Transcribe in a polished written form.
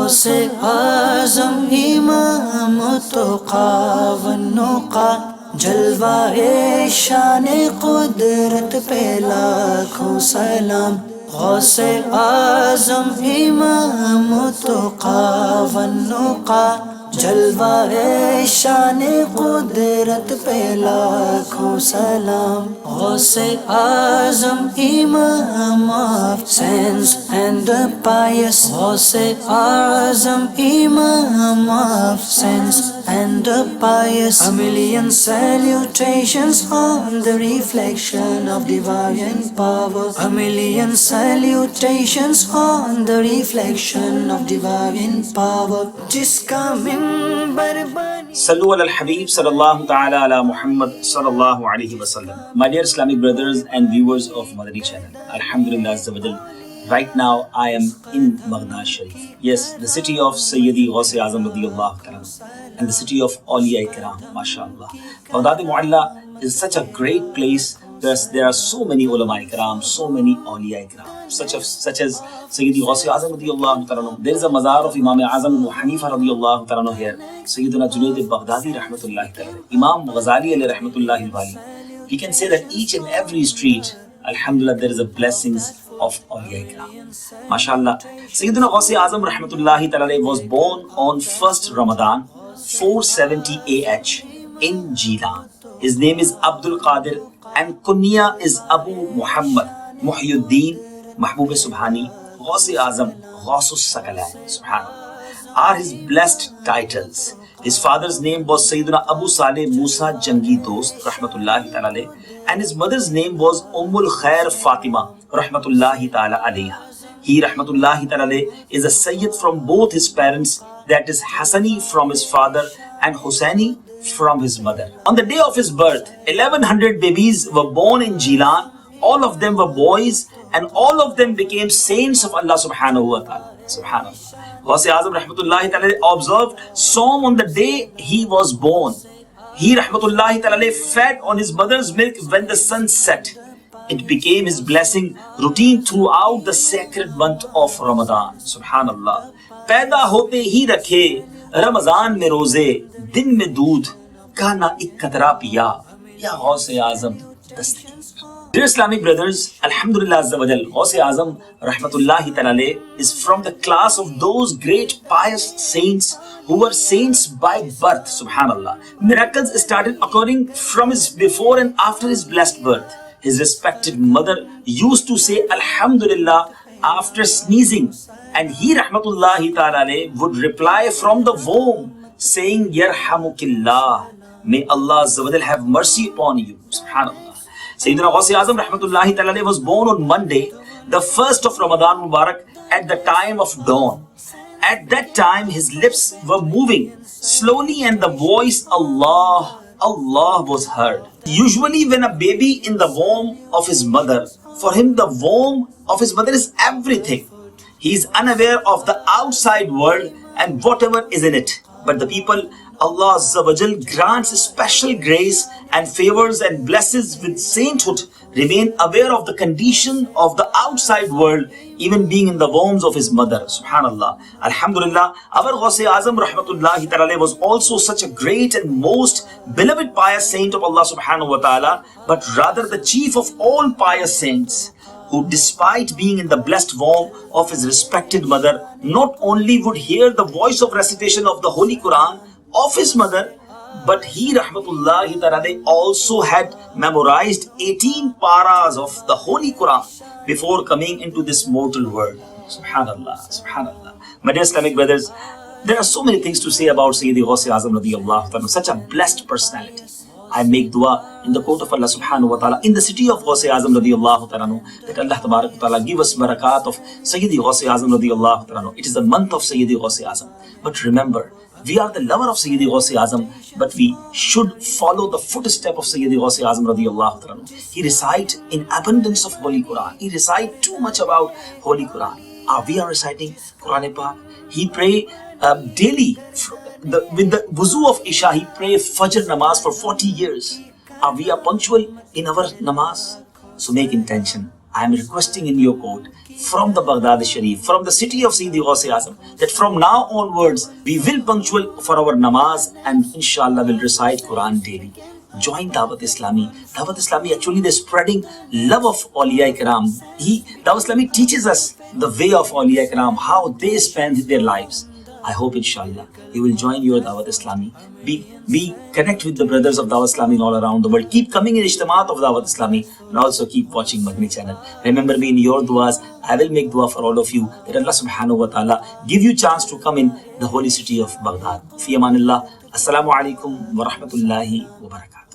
गौसे आज़म इमाम तुक़ा जलवाए शान कुदरत पे लाखों सलाम। गौसे आज़म इमाम तुक़ा जलवाए शान कुदरत पे लाखों सलाम। गौसे आज़म इमाम of sense and the pious, गौसे आज़म इमाम of sense and the pious. A million salutations on the reflection of divine power. A million salutations on the reflection of divine power. जिसका मिंबर बनी Sallu ala al-Habib sallallahu ta'ala ala Muhammad sallallahu alayhi wa sallam. My dear Islamic brothers and viewers of Madani channel, Alhamdulillah Azza wa Jal. Right now I am in Baghdad Sharif. Yes, the city of Sayyidi Ghaus Azam radiyallahu ta'ala and the city of Awliya Kiram, mashallah. Baghdad Mu'alla is such a great place. There are so many ulama ikram, so many awliya ikram, such as Sayyidi Ghaus Azam radiyallahu ta'ala. There is a mazar of Imam Azam Abu Hanifa radiyallahu ta'ala here. Sayyidina Junayd al-Baghdadi rahmatullahi ta'ala. Imam Ghazali alayhi rahmatullahi al-Wali. We can say that each and every street, alhamdulillah, there is a blessings of awliya ikram. Mashallah. Sayyidina Ghaus Azam rahmatullahi ta'ala was born on 1st Ramadan 470 AH in Jilan. His name is Abdul Qadir and kunya is Abu Muhammad Muhyiddin Mahbub Subhani Ghaus Azam Ghausus Sakalain. Subhanallah are his blessed titles. His father's name was Sayyidina Abu Saleh Musa Jangi Dost rahmatullahi ta'ala alayh, and his mother's name was Ummul Khair Fatima rahmatullahi ta'ala alayha. He rahmatullahi ta'ala alayh is a Sayyid from both his parents, that is Hassani from his father and Hussaini from his mother. On the day of his birth, 1100 babies were born in Jilan. All of them were boys and all of them became saints of Allah subhanahu wa ta'ala. Subhanallah. Ghaus Azam rahmatullahi ta'ala observed Sawm on the day he was born. He rahmatullahi ta'ala fed on his mother's milk when the sun set. It became his blessing routine throughout the sacred month of Ramadan. Subhanallah. पैदा होते ही रखे रमजान में रोजे, दिन में दूध का ना एक कतरा पिया, या गौस आजम दस्तगीर. Dear Islamic brothers, Alhamdulillah Azza wa Jal, Ghaus Azam rahmatullahi ta'ala is from the class of those great pious saints who were saints by birth. Subhanallah. Miracles started occurring from his before and after his blessed birth. His respected mother used to say Alhamdulillah after sneezing, and he rahmatullahi ta'ala would reply from the womb saying Yarhamukillah, may Allah Azza wa Jal have mercy upon you. Subhanallah. Sayyidina Ghaus Azam rahmatullahi ta'ala was born on Monday, the 1st of Ramadan Mubarak, at the time of dawn. At that time his lips were moving slowly and the voice Allah, Allah was heard. Usually when a baby in the womb of his mother, for him the womb of his mother is everything. He is unaware of the outside world and whatever is in it. But the people Allah Azza wa Jal grants special grace and favors and blesses with sainthood remain aware of the condition of the outside world, even being in the wombs of his mother. Subhanallah. Alhamdulillah, our Ghaus Azam rahmatullahi ta'ala was also such a great and most beloved pious saint of Allah subhanahu wa ta'ala, but rather the chief of all pious saints, who despite being in the blessed womb of his respected mother, not only would hear the voice of recitation of the Holy Quran of his mother, but he rahmatullahi ta'ala also had memorized 18 paras of the Holy Quran before coming into this mortal world. Subhanallah, subhanallah. My dear Islamic brothers, there are so many things to say about Sayyidi Ghaus Azam radiyallahu ta'ala, such a blessed personality. I make dua in the court of Allah subhanahu wa ta'ala in the city of Ghaus Azam radiyallahu ta'ala that Allah tabarak wa ta'ala give us barakat of Sayyidi Ghaus Azam radiyallahu ta'ala. It is the month of Sayyidi Ghaus Azam. But remember, we are the lover of Sayyidi Ghaus Azam, but we should follow the footstep of Sayyidi Ghaus Azam radiyallahu ta'ala. He recite in abundance of Holy Quran. He recite too much about Holy Quran. We are reciting Quran Pak. He pray daily with the wuzu of Isha. He pray Fajr namaz for 40 years. We are punctual in our namaz. So make intention. I am requesting in your court from the Baghdad Sharif, from the city of Sidi Ghaus Azam, that from now onwards we will punctual for our namaz and inshallah will recite Quran daily. Join Dawat Islami. Dawat Islami, actually they're spreading love of Awliya Ikram. Dawat Islami teaches us the way of Awliya Ikram, how they spend their lives. I hope inshallah you will join your Dawat Islami. Be connect with the brothers of Dawat Islami all around the world. Keep coming in Ijtamaat of Dawat Islami and also keep watching Madani channel. Remember me in your duas. I will make dua for all of you that Allah subhanahu wa ta'ala give you chance to come in the holy city of Baghdad. Fi amanillah. Assalamu alaikum wa rahmatullahi wa barakatuh.